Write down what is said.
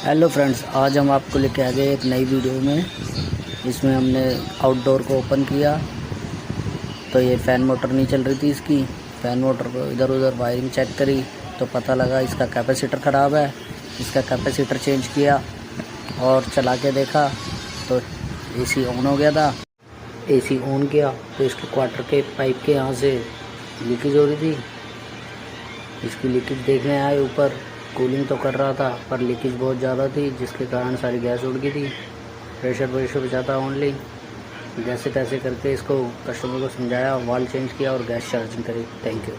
Hello friends, आज हम आपको लेके आ गए एक नई वीडियो में। इसमें हमने आउटडोर को ओपन किया तो ये फ़ैन मोटर नहीं चल रही थी। इसकी फ़ैन मोटर को इधर उधर वायरिंग चेक करी तो पता लगा इसका कैपेसिटर ख़राब है। इसका कैपेसिटर चेंज किया और चला के देखा तो एसी ऑन हो गया था। एसी ऑन किया तो इसके क्वार्टर के पाइप के यहाँ से लीकेज हो रही थी। इसकी लीकेज देखने आए ऊपर, कूलिंग तो कर रहा था पर लीकेज बहुत ज़्यादा थी जिसके कारण सारी गैस उड़ गई थी। प्रेशर बचाता ओनली। जैसे तैसे करके इसको कस्टमर को समझाया, वाल चेंज किया और गैस चार्जिंग करी। Thank you.